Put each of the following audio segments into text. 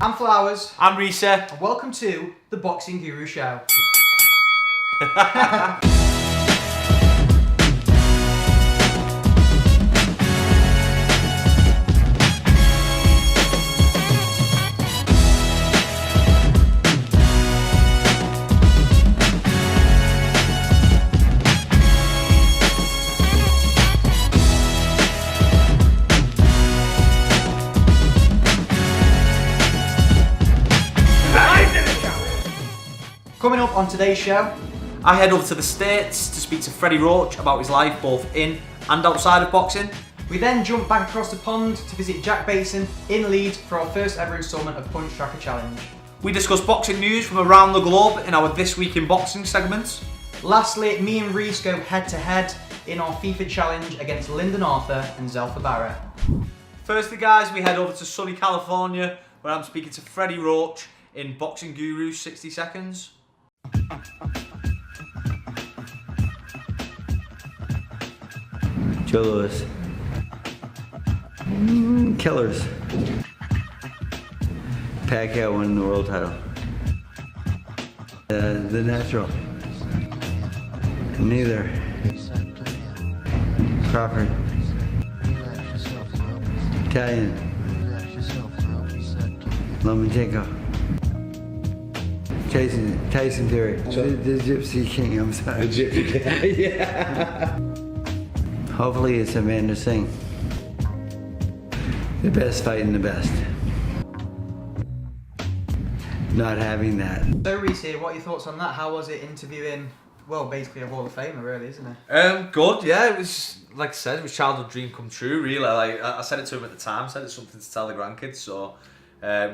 I'm Flowers. I'm Risa. And welcome to the Boxing Guru Show. Coming up on today's show, I head over to the States to speak to Freddie Roach about his life both in and outside of boxing. we then jump back across the pond to visit Jack Bateson in Leeds for our first ever instalment of Punch Tracker Challenge. We discuss boxing news from around the globe in our This Week in Boxing segments. Lastly, me and Reese go head to head in our FIFA challenge against Lyndon Arthur and Zelfa Barrett. Firstly guys, we head over to sunny California where I'm speaking to Freddie Roach in Boxing Guru's 60 Seconds. Joe Louis. Killers. Pacquiao won the world title. The Natural. Neither. Crawford. Italian. Lomachenko. Tyson Fury. The Gypsy King, I'm sorry. The Gypsy King, yeah. Hopefully it's Amanda Singh. The best fighting the best. Not having that. So Reese here, what are your thoughts on that? How was it interviewing, well, basically a Hall of Famer really, isn't it? Good, yeah, it was, like I said, it was childhood dream come true really. Like I said it to him at the time, said it's something to tell the grandkids, so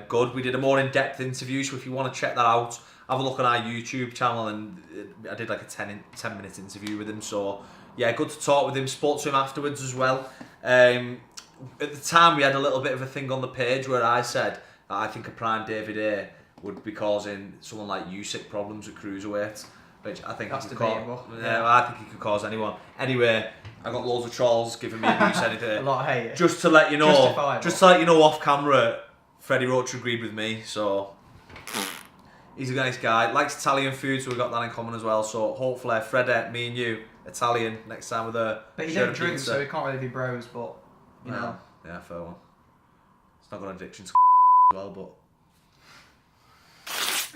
good. We did a more in-depth interview, so if you want to check that out, have a look on our YouTube channel, and I did like a 10-minute interview with him, so yeah, good to talk with him. Spoke to him afterwards as well. At the time we had a little bit of a thing on the page where I said that I think a prime David A would be causing someone like Usyk problems with cruiserweight, which I think that's could debatable. Yeah, I think he could cause anyone. Anyway, I got loads of trolls giving me abuse anything. A lot of hate. Just to let you know, off camera, Freddie Roach agreed with me, so he's a nice guy. Likes Italian food, so we got that in common as well. So hopefully, Fred, me and you, Italian next time with a. But you don't drink, so we can't really be bros. But you know. Yeah, fair one. It's not got an addiction to as well, but.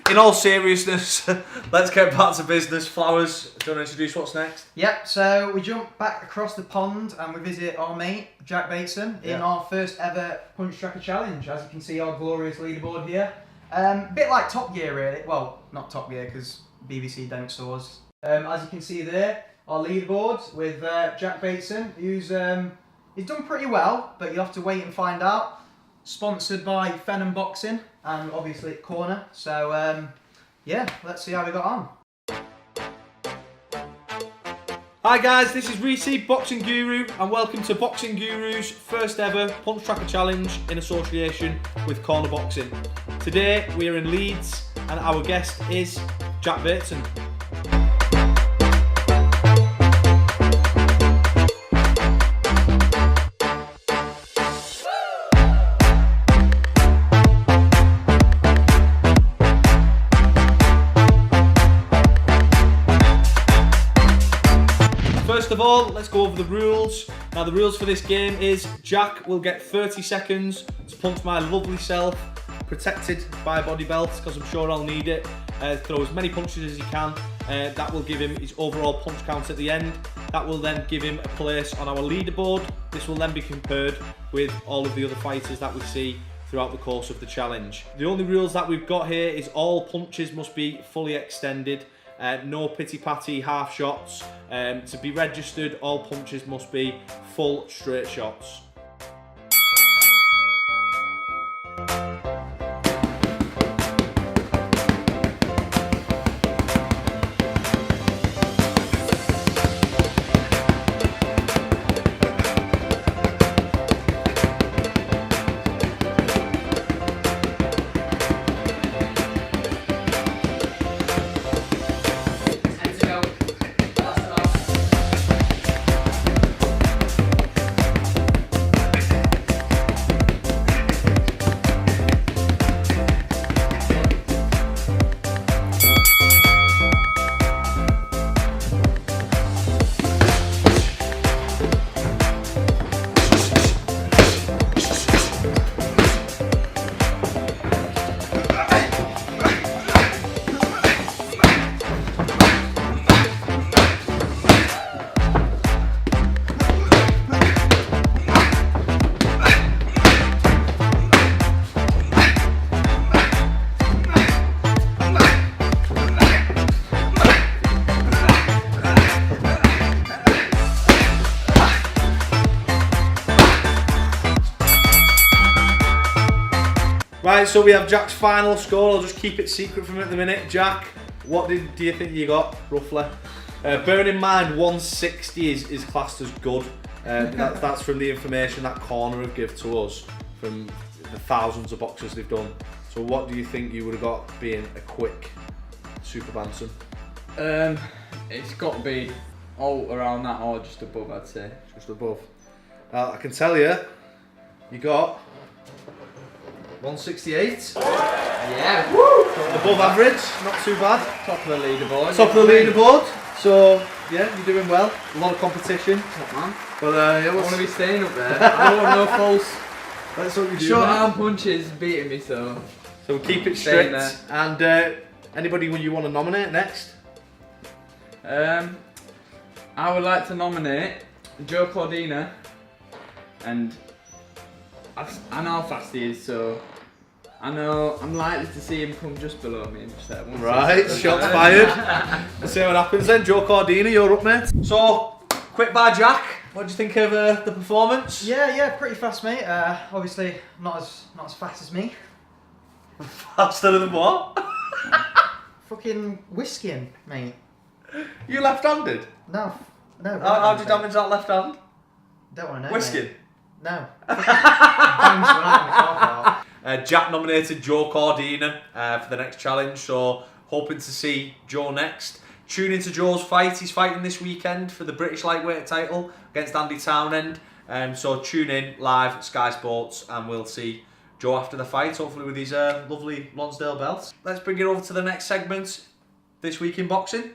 In all seriousness, let's get back to business. Flowers, do you want to introduce what's next? Yep, so we jump back across the pond and we visit our mate, Jack Bateson, in our first ever Punch Tracker Challenge. As you can see, our glorious leaderboard here. A bit like Top Gear, really. Well, not Top Gear, because BBC don't saw us. As you can see there, our leaderboard with Jack Bateson, who's he's done pretty well, but you'll have to wait and find out. Sponsored by Fenham Boxing and obviously Corner. So yeah, let's see how we got on. Hi guys, this is Reese, Boxing Guru, and welcome to Boxing Guru's first ever Punch Tracker Challenge in association with Corner Boxing. Today we are in Leeds and our guest is Jack Bateson. First of all, let's go over the rules. Now the rules for this game is Jack will get 30 seconds to punch my lovely self, protected by a body belt, because I'm sure I'll need it. Throw as many punches as he can. That will give him his overall punch count at the end. That will then give him a place on our leaderboard. This will then be compared with all of the other fighters that we see throughout the course of the challenge. The only rules that we've got here is all punches must be fully extended. No pity-patty half shots. To be registered, all punches must be full straight shots. Right, so we have Jack's final score. I'll just keep it secret from him at the minute. Jack, what do you think you got, roughly? Bearing in mind 160 is classed as good. That's from the information that Corner have given to us from the thousands of boxes they've done. So what do you think you would have got being a quick super bantam? It's got to be all around that or just above, I'd say. Just above. I can tell you, you got 168. Yeah. Above average, not too bad. Top of the leaderboard. Top of the leaderboard. So yeah, you're doing well. A lot of competition. Top man. But I want to be staying up there. I don't want no false that's what you do. short arm punches beating me, so we'll keep it Staying strict. And anybody you want to nominate next? I would like to nominate Joe Cordina, and I know how fast he is, so I know I'm likely to see him come just below me. Right, shots fired. Let's see what happens then. Joe Cordina, you're up, mate. So, quick by Jack. What do you think of the performance? Yeah, pretty fast, mate. Obviously, not as fast as me. Faster than what? Fucking whisking, mate. You left-handed? No. How do you damage that left hand? Don't want to know. Whisking? Mate. No. Bangs when I'm in the car park. Jack nominated Joe Cordina for the next challenge, so hoping to see Joe next. Tune into Joe's fight. He's fighting this weekend for the British lightweight title against Andy Townend. So tune in live at Sky Sports and we'll see Joe after the fight, hopefully with his lovely Lonsdale belt. Let's bring it over to the next segment, This Week in Boxing.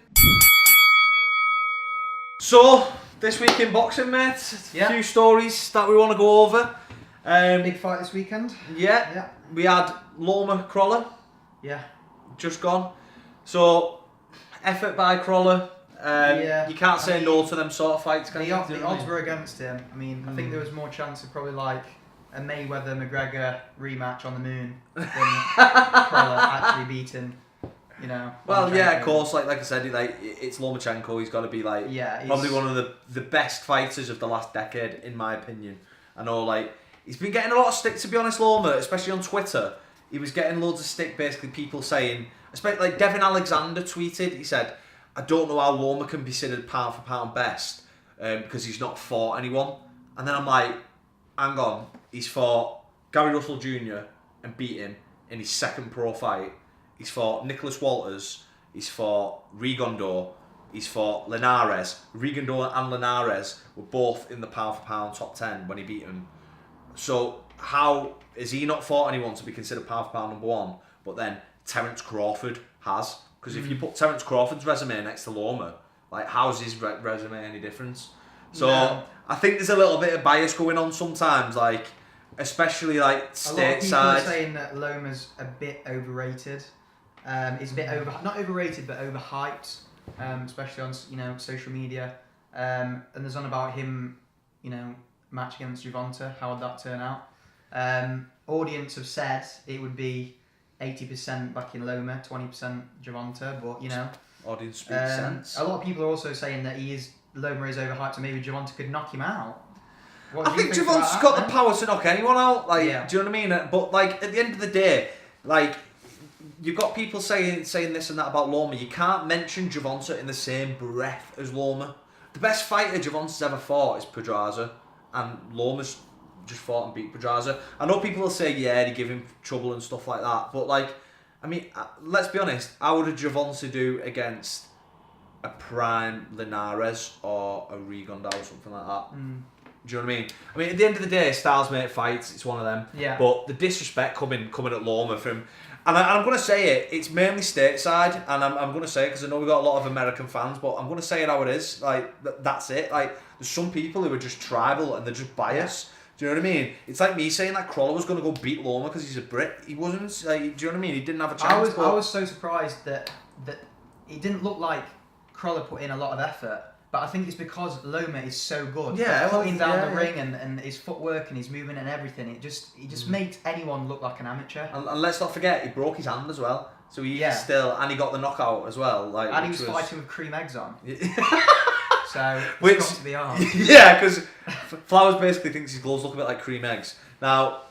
So, This Week in Boxing, mate. A few stories that we want to go over. Big fight this weekend. Yeah. We had Loma Crawler. Yeah. Just gone. So, effort by Crawler. You can't say no to them sort of fights, can you? The odds were against him. I mean, I think there was more chance of probably like a Mayweather-McGregor rematch on the moon than Crawler actually beating, Well, Lomachenko. yeah, of course. Like I said, it's Lomachenko. He's got to be probably one of the best fighters of the last decade, in my opinion. I know, he's been getting a lot of stick, to be honest, Loma, especially on Twitter. He was getting loads of stick, basically people saying, especially Devin Alexander tweeted. He said, "I don't know how Loma can be considered pound for pound best because he's not fought anyone." And then I'm like, hang on, he's fought Gary Russell Jr. and beat him in his second pro fight. He's fought Nicholas Walters. He's fought Rigondeaux. He's fought Linares. Rigondeaux and Linares were both in the pound for pound top 10 when he beat him. So how is he not fought anyone to be considered pound for pound number one? But then Terence Crawford has. Because if you put Terence Crawford's resume next to Loma, how's his resume any difference? So No. I think there's a little bit of bias going on sometimes, especially A lot of people are stateside. saying that Loma's a bit overrated. He's a bit not overrated, but overhyped, especially on social media. And there's on about him, match against Gervonta. How would that turn out? Audience have said it would be 80% back in Loma, 20% Gervonta, but Audience speaks sense. a lot of people are also saying that Loma is overhyped, and maybe Gervonta could knock him out. What I do you think about Javon's that, got then? the power to knock anyone out. Do Yeah. you know what I mean? But at the end of the day, you've got people saying this and that about Loma. You can't mention Gervonta in the same breath as Loma. The best fighter Gervonta's ever fought is Pedraza, and Loma's just fought and beat Pedraza. I know people will say, yeah, they give him trouble and stuff like that, but let's be honest. How would a Gervonta do against a prime Linares or a Rigondeaux or something like that? Do you know what I mean? At the end of the day, styles make fights. It's one of them. Yeah. But the disrespect coming at Loma from, and I'm going to say it. It's mainly stateside, and I'm going to say it because I know we've got a lot of American fans, but I'm going to say it how it is. That's it. There's some people who are just tribal and they're just biased. Do you know what I mean? It's like me saying that Crawler was going to go beat Loma because he's a Brit. He wasn't. Do you know what I mean? He didn't have a chance. I was so surprised that it didn't look like Crawler put in a lot of effort. But I think it's because Loma is so good. Yeah, putting down the yeah. ring and his footwork and his movement and everything. It just makes anyone look like an amateur. And let's not forget, he broke his hand as well. So he Yeah. and he got the knockout as well. And he which was fighting with cream eggs on. So Which- it's got to be on. Yeah, because Flowers basically thinks his gloves look a bit like cream eggs. Now,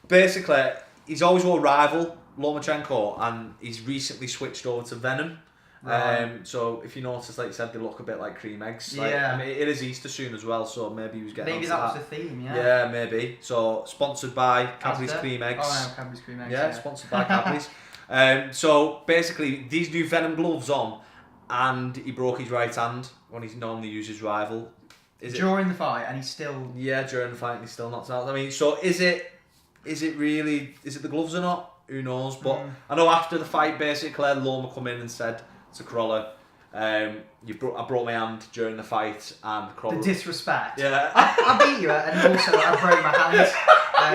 basically, he's always wore rival Lomachenko, and he's recently switched over to Venom. Right. So if you notice, like you said, they look a bit like cream eggs. Like, Yeah. I mean, it is Easter soon as well, so maybe he was getting. Maybe onto that was the theme. Yeah. Yeah, maybe. So sponsored by Cadbury's Asda? Cream Eggs. Oh no, Cadbury's cream eggs. Yeah, sponsored by Cadbury's. So basically, these new Venom gloves on, and he broke his right hand when he normally uses rival. During the fight, and he's still. Yeah, during the fight, and he's still knocked out. I mean, so is it really? Is it the gloves or not? Who knows? But I know after the fight, basically, Loma come in and said to Crawler, I broke my hand during the fight, and Crawler. The disrespect. Yeah. I beat you, and also I broke my hands.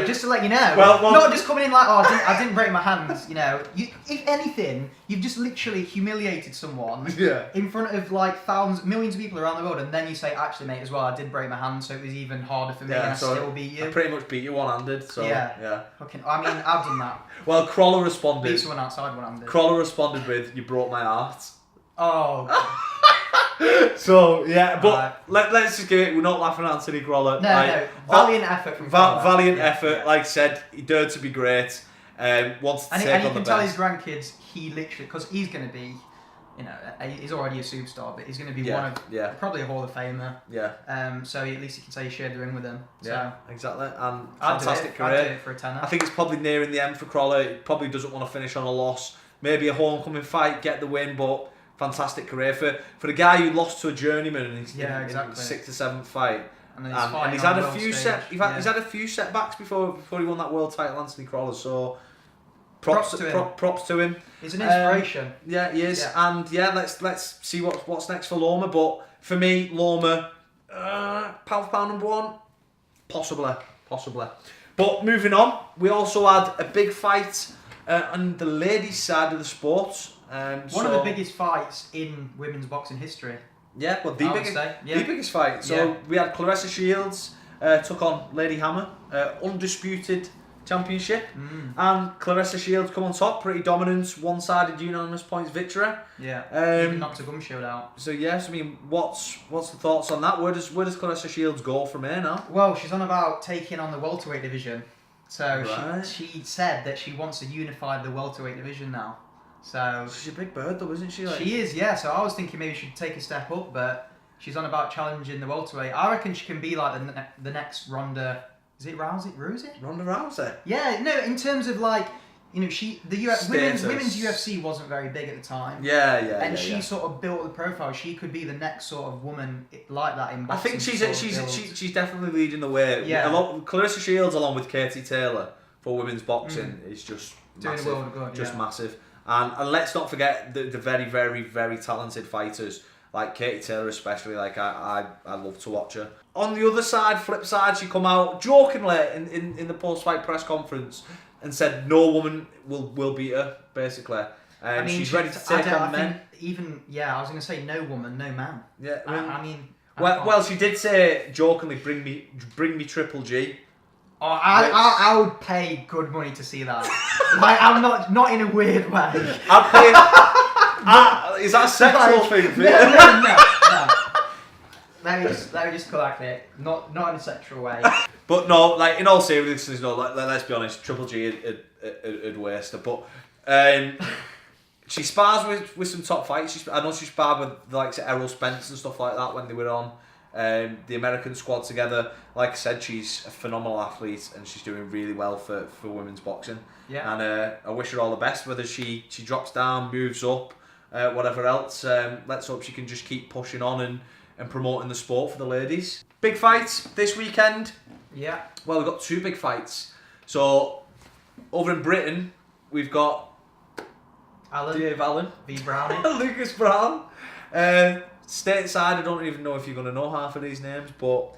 Just to let you know, Well, not just coming in like, oh, I didn't break my hands. You know, if anything, you've just literally humiliated someone in front of like millions of people around the world, and then you say, actually, mate, as well, I did break my hand, so it was even harder for me, and I still beat you. I pretty much beat you one-handed. So yeah. Okay, I mean, I've done that. Well, Crawler responded. Beat someone outside one-handed. Crawler responded with, "You broke my heart." Oh. So yeah, but let's just give it. We're not laughing at Anthony Crawler. No. Valiant effort from Crawler. Valiant effort. Like I said, he dared to be great. Wants to take on the best. And you can tell his grandkids, he literally, because he's going to be, you know, he's already a superstar, but he's going to be one of probably a Hall of Famer. Yeah. So at least you can say he shared the ring with him. Yeah, exactly. And I'd fantastic career. I'd do it for a tenner. I think it's probably nearing the end for Crawler. He probably doesn't want to finish on a loss. Maybe a homecoming fight, get the win, but fantastic career for a guy who lost to a journeyman in his in his 6th or 7th fight. And he's had a few he's had a few setbacks before he won that world title, Anthony Crawler. So props to him. He's an inspiration. Yeah, he is. Yeah. And yeah, let's see what's next for Loma. But for me, Loma, pound for pound number one, possibly. But moving on, we also had a big fight on the ladies' side of the sport. One of the biggest fights in women's boxing history. Yeah, well, the biggest fight. So we had Claressa Shields took on Lady Hammer, undisputed championship, and Claressa Shields come on top, pretty dominant, one-sided unanimous points victory. Yeah, even knocked a gum shield out. So yes, I mean, what's the thoughts on that? Where does Claressa Shields go from here now? Well, she's on about taking on the welterweight division. So she said that she wants to unify the welterweight division now. So she's a big bird though, isn't she? Like, she is, yeah. So I was thinking maybe she'd take a step up, but she's on about challenging the welterweight. I reckon she can be like the next Ronda. Is it Rousey? Ronda Rousey. Yeah, no. In terms of like, you know, women's UFC wasn't very big at the time. Yeah. And she sort of built the profile. She could be the next sort of woman like that in boxing. I think she's definitely leading the way. Yeah. Claressa Shields along with Katie Taylor for women's boxing is just doing massive. the world good. Just massive. And let's not forget the very, very, very talented fighters like Katie Taylor, especially. Like I love to watch her. On the other side, flip side, she come out jokingly in the post-fight press conference and said no woman will beat her. Basically, I mean, she's ready to take on men. I was going to say no woman, no man. Yeah, I mean. Well, she did say jokingly, bring me Triple G. Oh, I would pay good money to see that. Like, I'm not in a weird way. I'd pay. Is that a sexual thing? No. Let me just correct it. Not in a sexual way. But no, like in all seriousness, no. Let's be honest. Triple G would waste her. But she spars with some top fights. I know she sparred with the likes of Errol Spence and stuff like that when they were on the American squad together. Like I said, she's a phenomenal athlete and she's doing really well for women's boxing. Yeah. And I wish her all the best. Whether she drops down, moves up, whatever else. Let's hope she can just keep pushing on and promoting the sport for the ladies. Big fights this weekend. Yeah. Well, we've got two big fights. So over in Britain, we've got Dave Allen v Browning. Lucas Brown. Stateside, I don't even know if you're going to know half of these names, but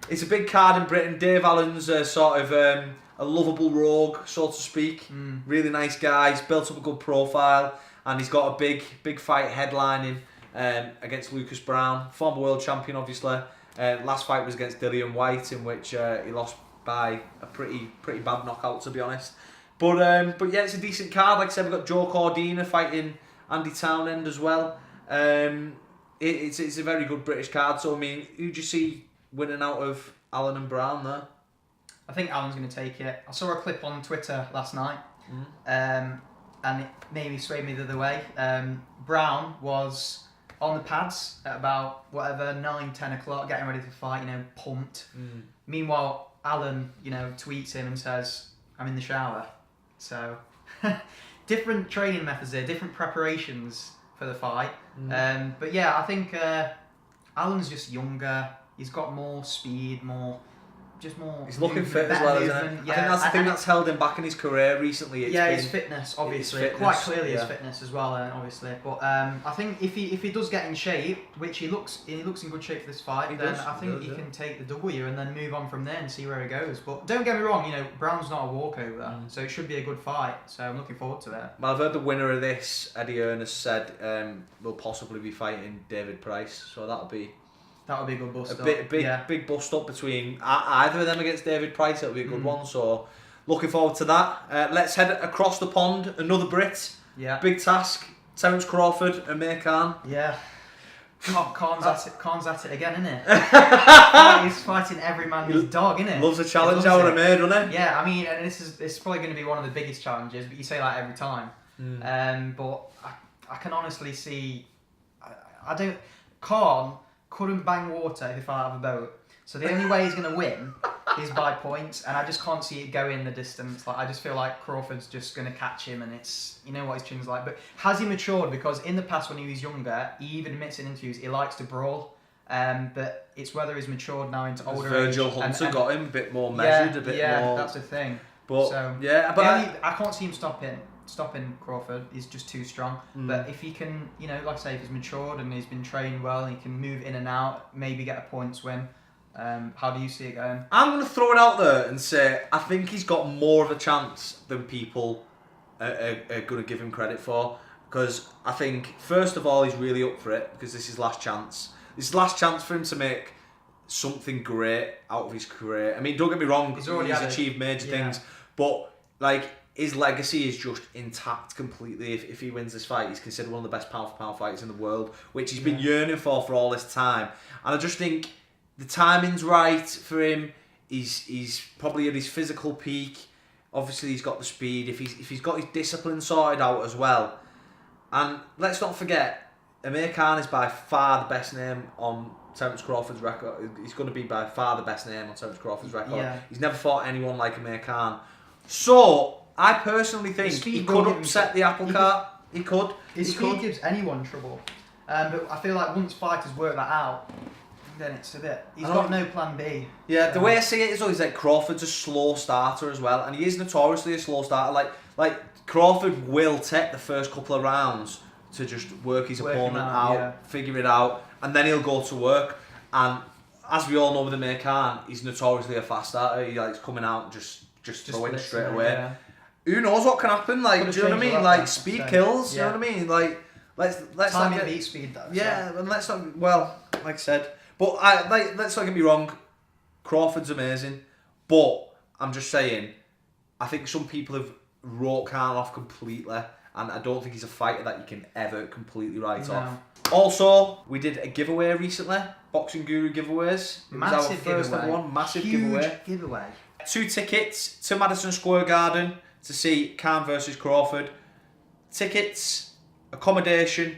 it's a big card in Britain. Dave Allen's sort of a lovable rogue, so to speak. Really nice guy. He's built up a good profile, and he's got a big fight headlining against Lucas Brown, former world champion, obviously. Last fight was against Dillian White, in which he lost by a pretty bad knockout, to be honest. But yeah, it's a decent card. Like I said, we've got Joe Cordina fighting Andy Townend as well. It's a very good British card. So I mean, who do you see winning out of Allen and Brown there? I think Alan's going to take it. I saw a clip on Twitter last night, and it maybe swayed me the other way. Brown was on the pads at about 9-10 o'clock, getting ready to fight, pumped. Meanwhile, Alan, tweets him and says, "I'm in the shower." So, different training methods there, different preparations for the fight. But yeah, I think Alan's just younger. He's got more speed, more. He's looking fit as well, isn't he? Yeah. I think that's the thing that's held him back in his career recently. His fitness, obviously, fitness, quite clearly his fitness as well, obviously. But I think if he does get in shape, which he looks in good shape for this fight, I think he can take the W and then move on from there and see where he goes. But don't get me wrong, Brown's not a walkover, so it should be a good fight. So I'm looking forward to it. Well, I've heard the winner of this, Eddie Ernest, said will possibly be fighting David Price, so that'll be a good bust up. Big bust up between either of them against David Price. It'll be a good one. So looking forward to that. Let's head across the pond. Another Brit. Yeah. Big task. Terence Crawford and Amir Khan. Yeah. Khan's at it again, isn't it? He's fighting every man's dog, isn't it? Loves a challenge out of Amir, doesn't he? Yeah, I mean, and this is probably going to be one of the biggest challenges, but you say that every time. But I can honestly see, Khan couldn't bang water if he fell out of a boat. So the only way he's going to win is by points, and I just can't see it going the distance. Like I just feel like Crawford's just going to catch him, and it's what his chin's like. But has he matured? Because in the past when he was younger, he even admits in interviews he likes to brawl. But it's whether he's matured now into older age. Virgil Hunter got him a bit more measured, a bit more. Yeah, that's the thing. But so, I can't see him stopping Crawford. He's just too strong. But if he can, like I say, if he's matured and he's been trained well and he can move in and out, maybe get a points win. How do you see it going? I'm going to throw it out there and say I think he's got more of a chance than people are going to give him credit for. Because I think, first of all, he's really up for it because this is his last chance. This is his last chance for him to make something great out of his career. I mean, don't get me wrong, he's achieved major things, but his legacy is just intact completely. If he wins this fight, he's considered one of the best pound-for-pound fighters in the world, which he's been yearning for all this time. And I just think the timing's right for him. He's probably at his physical peak. Obviously, he's got the speed. If he's got his discipline sorted out as well. And let's not forget, Amir Khan is by far the best name on Terence Crawford's record. He's going to be by far the best name on Terence Crawford's record. Yeah. He's never fought anyone like Amir Khan. So, I personally think he could upset the apple cart. He could. His speed gives anyone trouble. But I feel like once fighters work that out, then it's a bit. He's got no plan B. Yeah, the way I see it is always like Crawford's a slow starter as well, and he is notoriously a slow starter. Like Crawford will take the first couple of rounds to just work his opponent out, figure it out, and then he'll go to work. And as we all know with Amir Khan, he's notoriously a fast starter. He likes coming out just throwing straight away. Yeah. Who knows what can happen? Like, do you know what I mean? Like, speed kills. You know what I mean? Like, let's time not beat speed though. Yeah, and let's not. Well, like I said, but let's not get me wrong. Crawford's amazing, but I'm just saying, I think some people have wrote Khan off completely, and I don't think he's a fighter that you can ever completely write off. Also, we did a giveaway recently, Boxing Guru giveaways. It was our first ever one, massive giveaway. 2 tickets to Madison Square Garden to see Khan versus Crawford. Tickets, accommodation,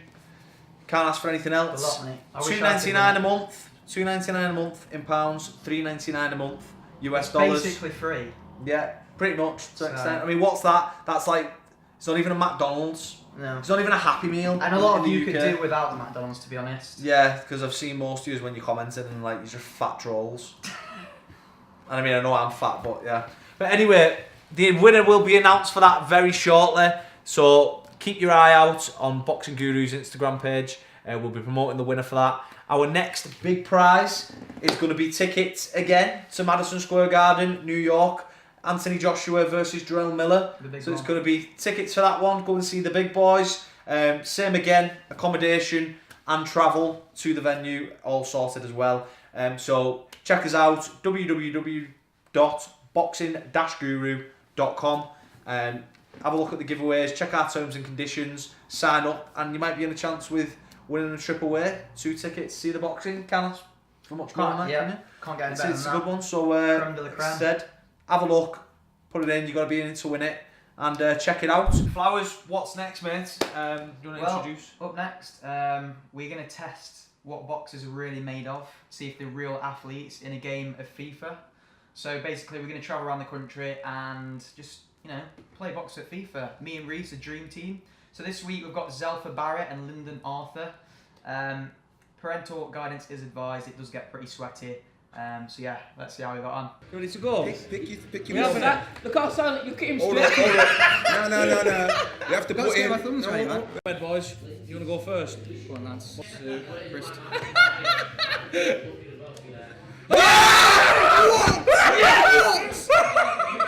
can't ask for anything else. A lot, mate. $2.99 a month. $2.99 a month in pounds. $3.99 a month US dollars. Basically free. Yeah, pretty much to an extent. I mean, what's that? That's like, it's not even a McDonald's. No. It's not even a Happy Meal. And a lot of you could do without the McDonald's, to be honest. Yeah, because I've seen most of you when you're commenting and like you're just fat trolls. And I mean, I know I'm fat, but yeah. But anyway, the winner will be announced for that very shortly. So keep your eye out on Boxing Guru's Instagram page. We'll be promoting the winner for that. Our next big prize is going to be tickets again to Madison Square Garden, New York. Anthony Joshua versus Jarrell Miller. So it's going to be tickets for that one. Go and see the big boys. Same again, accommodation and travel to the venue, all sorted as well. So check us out, www.boxing-guru.com. Have a look at the giveaways, check our terms and conditions, sign up, and you might be in a chance with winning a trip away, 2 tickets to see the boxing. Can't ask for much more than that, can you? Can't get any better It's than a that. good one. So Creme de la creme. said, have a look, put it in. You've got to be in it to win it, and check it out. Flowers, what's next, mate? Do you want to introduce? Up next, we're going to test what boxers are really made of, see if they're real athletes in a game of FIFA. So basically, we're going to travel around the country and just, play box at FIFA. Me and Reese, a dream team. So this week we've got Zelfa Barrett and Lyndon Arthur. Parental guidance is advised. It does get pretty sweaty. So yeah, let's see how we got on. Ready to go? Pick We have that. Look how silent you keep him Hold straight. on. No. You have to put in. my thumbs right, man. Red boys, you want to go first? Go on, lads. Wrist.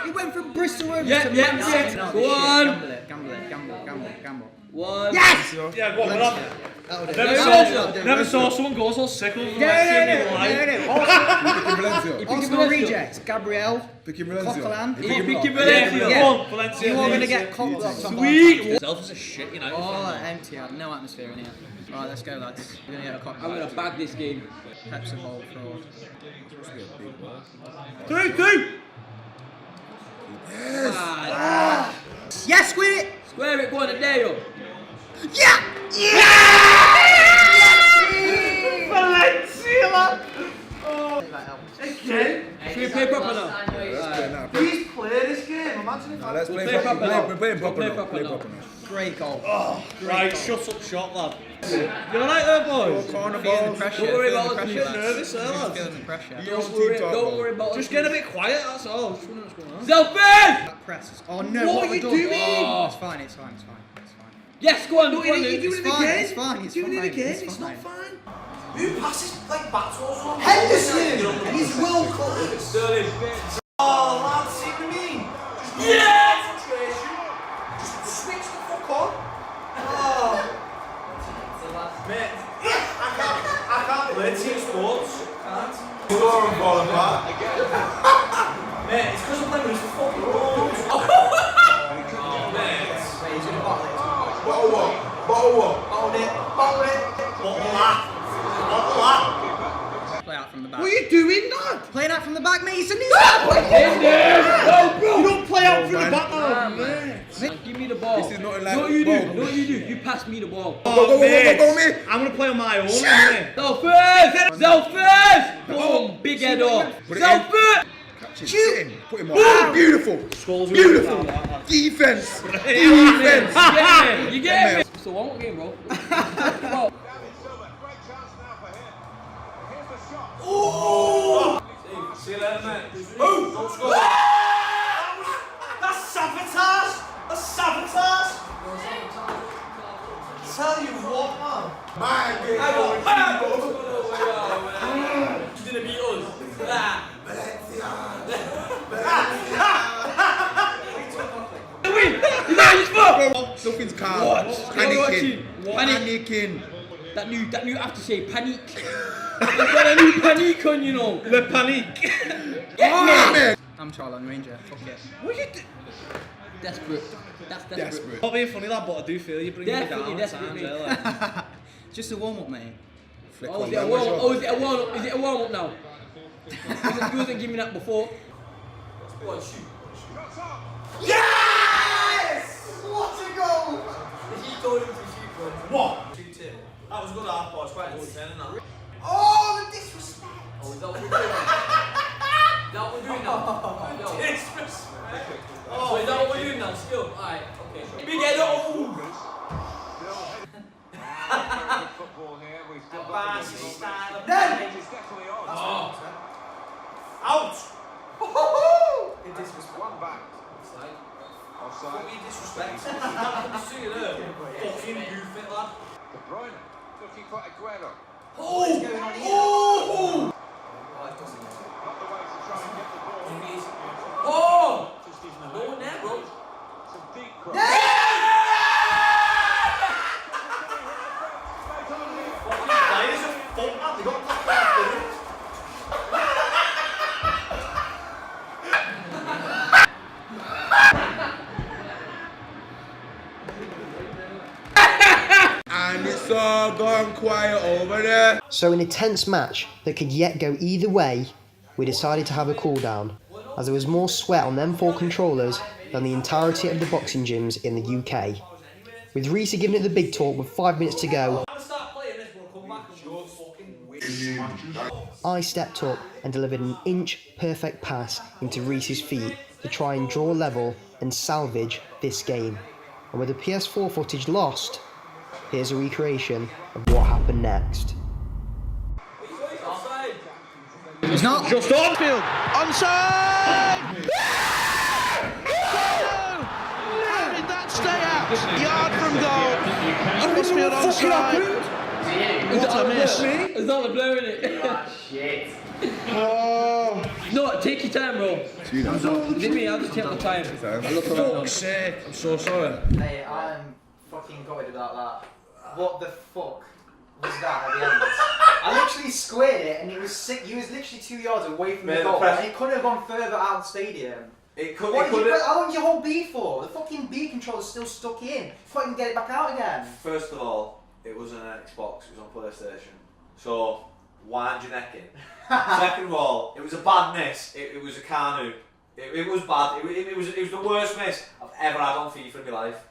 He went from Bristol over to Manchester. Yeah. Go on. Gamble. One. Yes! Yeah, go on. Never saw someone go so sick over No. Picking Valencia. Arsenal rejects. Gabriel. Picking Valencia. Coquelin. Picking Valencia. Yeah. Valencia. You are going to get cocked up. Sweet! Self is a shit, Oh, empty. No atmosphere in here. Right, let's go, lads. We're going to get a cocked I'm going to bag this game. Pepsi Bowl fraud. 3-2! Yes, square it! Square it, go on, there yo. Yeah! Valencia! Again? Should we play proper now? Please play this game. Imagine if Let's play play proper. proper. We're playing proper Play now. proper Play now. proper now. Great goal. Right, shut up shot, lad. You alright there, boys? Corner Feeling the balls. pressure. Don't worry feeling about the us, pressure, I'm nervous there, lads. lads. Feeling the pressure. Don't worry about us. Just get a bit quiet, that's all. Just wondering what's going on. Selfish! That press. Oh no, What what are have you we done? doing? Oh, it's fine. Yes, go on, go on. You're It's doing it fine, again. it's fine, it's Doing it fine, again. it's It's fine. not fine. Who passes like back towards one? Henderson! And he's world class. Sterling. Oh, lad, see what I mean? Yeah! Concentration. Just switch the fuck on. Oh. Mate, I can't play team sports. Can't. Score and ball apart. Mate, it's because I'm playing with this fucking balls. Mate. Bottle what? Bottle what? Bottle it. Bottle that. Bottle that. Play out from the back. What are you doing, lad? Playing out from the back, mate. It's a new You don't play out from the back now, mate. Give me the ball. This is nothing like Know what you ball. do? Know what you do? You pass me the ball. Go, mate. me. I'm gonna play on my own, mate. Selfish! Boom! Big head off. Put it Selfish! Shoot. Put him on. Beautiful. Beautiful. Defense. Defense. You get me? So one more game, bro. See you later, mate. Don't score. That's sabotage! That's sabotage! Tell you what, man. My game. He's gonna beat us. Nothing's calm. Panicking. That new aftershave, panic. I've got a new panic on, you know. Le panique. Man. I'm Charlie Ranger. Fuck it. What you do? Desperate. That's desperate. Desperate. Not being funny, lad, but I do feel you bring me down Definitely, at definitely. times, like. Just a warm up, mate. Flick Oh, on, is it a man. warm up? Oh, is it a warm up? Is it a warm up now? You wasn't giving me that before. Go on, shoot. Yes! What a goal! He told him to shoot, bro. What? 2-2. That was a good half ball, it's quite entertaining that. Oh, the disrespect! Oh, is that what we're doing? Is that what we're doing now? Yo. Disrespect. So is that what we're doing now? Still? Alright, okay. Big head up! Out! It disrespect. One back. Offside. What are you disrespecting? I see you there. Fucking goof it, lad. De Bruyne looking for Aguero. Oh! Not the way to try and get the ball. Oh! Just his No one there, bro. Some deep cross. Players are full up, they got knocked out. And it's all gone quiet over there. So in a tense match that could yet go either way, we decided to have a cool down. as there was more sweat on them 4 controllers than the entirety of the boxing gyms in the UK. With Reese giving it the big talk with 5 minutes to go, I stepped up and delivered an inch-perfect pass into Reese's feet to try and draw level and salvage this game. And with the PS4 footage lost, here's a recreation of what happened next. It's not. Just on field. Onside! How did that stay out? Yard from goal. Huddersfield onside. What a miss. It's not the blue in it. Shit. Oh. No, take your time, bro. Give me, I'll just take my time. Fuck's sake. I'm so sorry. Hey, I'm fucking gutted about that. What the fuck was that at the end? I literally squared it and he was sick. He was literally 2 yards away from the goal and it couldn't have gone further out of the stadium. How long did you hold B for? The fucking B controller's still stuck in. Fucking get it back out again. First of all, it wasn't an Xbox, it was on PlayStation. So, wind your neck in. Second of all, it was a bad miss. It was a Carnu. It was bad. It was the worst miss I've ever had on FIFA in my life.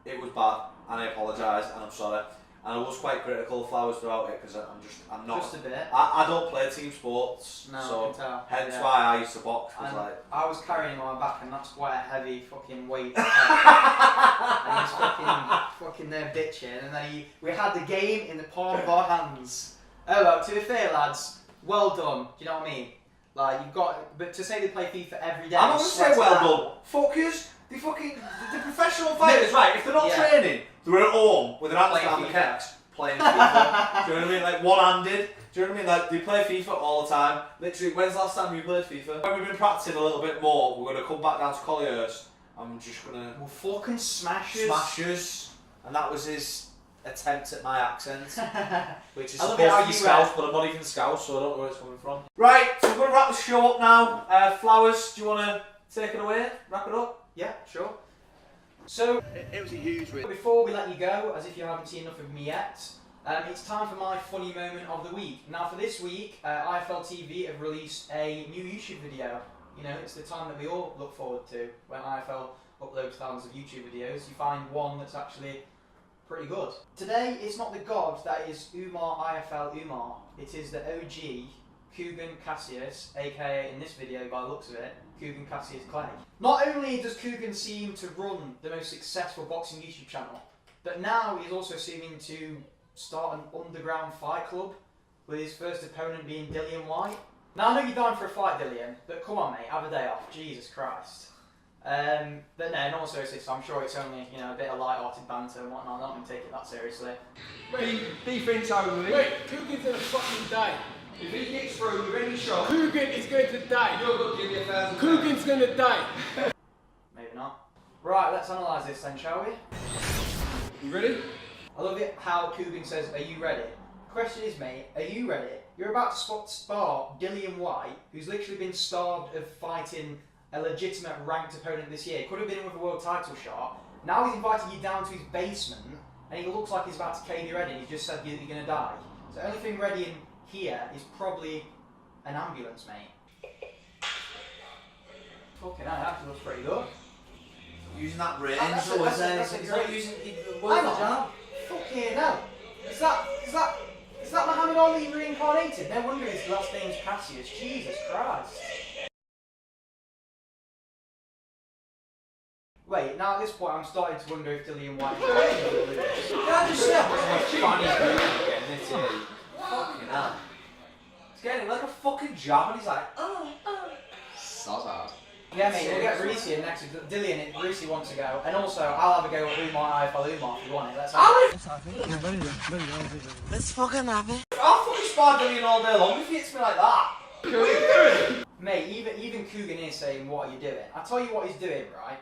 It was bad, and I apologise, and I'm sorry. And I was quite critical of Flowers throughout it because I'm not. Just a bit. I don't play team sports, No, I so can tell. hence Yeah. why I used to box. Was And like I was carrying him on my back, and that's quite a heavy fucking weight. And he's fucking there bitching, and then we had the game in the palm of our hands. Oh well, to be fair, lads, well done. Do you know what I mean? Like you've got, but to say they play FIFA every day. I'm not gonna say well done. Fuckers, the professional fighters, right? If they're not training, they're at home with their hands Playing down the FIFA. kicks, playing FIFA. Do you know what I mean? Like one-handed. Do you know what I mean? Like they play FIFA all the time. Literally, when's the last time you played FIFA? When we've been practicing a little bit more, we're gonna come back down to Collyhurst. I'm just gonna Well, fucking smashes. and that was his attempt at my accent, which is I love supposed it how to be you Scouse, but I'm not even Scouse, so I don't know where it's coming from. Right, so we're gonna wrap the show up now. Flowers, do you wanna take it away? Wrap it up. Yeah, sure. So, It was a huge win. before we let you go, as if you haven't seen enough of me yet, it's time for my funny moment of the week. Now for this week, IFL TV have released a new YouTube video. You know, it's the time that we all look forward to when IFL uploads thousands of YouTube videos. You find one that's actually pretty good. Today, it's not the god that is Umar IFL Umar. It is the OG Coogan Cassius, aka in this video by the looks of it, Coogan Cassius Clay. Not only does Coogan seem to run the most successful boxing YouTube channel, but now he's also seeming to start an underground fight club, with his first opponent being Dillian White. Now I know you're dying for a fight, Dillian, but come on mate, have a day off, Jesus Christ. But no, in all seriousness, I'm sure it's only, you know, a bit of light-hearted banter and whatnot. I'm not going to take it that seriously. Defense only. Wait, Coogan's gonna fucking die. If he gets through, you're in the shot. Coogan is going to die. You're going to give me £1,000. Coogan's gonna die. Maybe not. Right, let's analyse this then, shall we? You ready? I love it how Coogan says, "Are you ready?" Question is, mate, are you ready? You're about to spar Dillian White, who's literally been starved of fighting a legitimate ranked opponent this year. Could have been with a world title shot. Now he's invited you down to his basement, and he looks like he's about to cave you ready. He's just said you're going to die. So the only thing ready in here is probably an ambulance, mate. Fucking hell, that actually looks pretty good. Using that range, That's or is that's he's great. not using it. Hang on. Fucking hell. Is that Muhammad Ali reincarnated? No wonder his last name's Cassius. Jesus Christ. Wait, now at this point I'm starting to wonder if Dillian White is Fucking hell. He's getting like a fucking jab and he's like, Yeah, mate, we'll get Reese in next. Dillian, if Reese wants to go. And also, I'll have a go at Umar IFL Umar if you want it. Let's have it. let's fucking have it. I'll fucking spar Dillian all day long if he hits me like that. Mate, even Coogan is saying, what are you doing? I'll tell you what he's doing, right?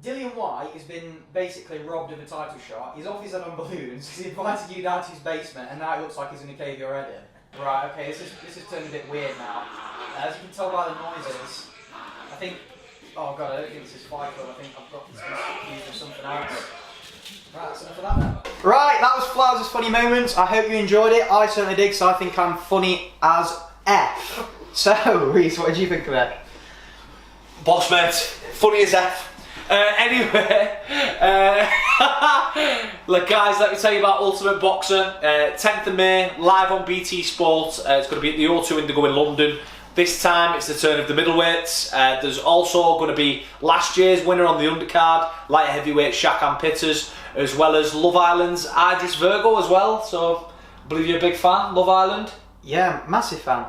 Dillian White has been basically robbed of a title shot. He's off his head on balloons. He's invited you down to his basement, and now it looks like he's in a cave already. Right, okay, this has turned a bit weird now. As you can tell by the noises, I think... Oh god, I don't think this is Fight Club. I think I've got this confused with something else. Right, that's enough of that now. Right, that was Flowers' funny moments. I hope you enjoyed it. I certainly did, because I think I'm funny as F. So, Reese, what did you think of it? Boss mate, funny as F. Anyway, look guys, let me tell you about Ultimate Boxer. 10th of May, live on BT Sport. It's going to be at the O2 Indigo in London. This time it's the turn of the middleweights. There's also going to be last year's winner on the undercard, light heavyweight Shakan Pitters, as well as Love Island's Idris Virgo as well. So I believe you're a big fan, Love Island. Yeah, massive fan.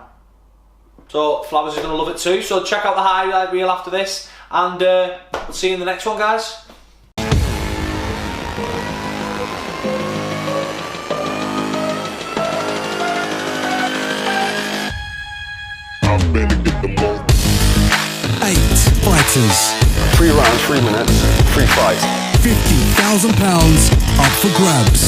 So Flowers is going to love it too. So check out the highlight reel after this, and see you in the next one, guys. Eight fighters. 3 rounds, 3 minutes, 3 fights. £50,000 up for grabs.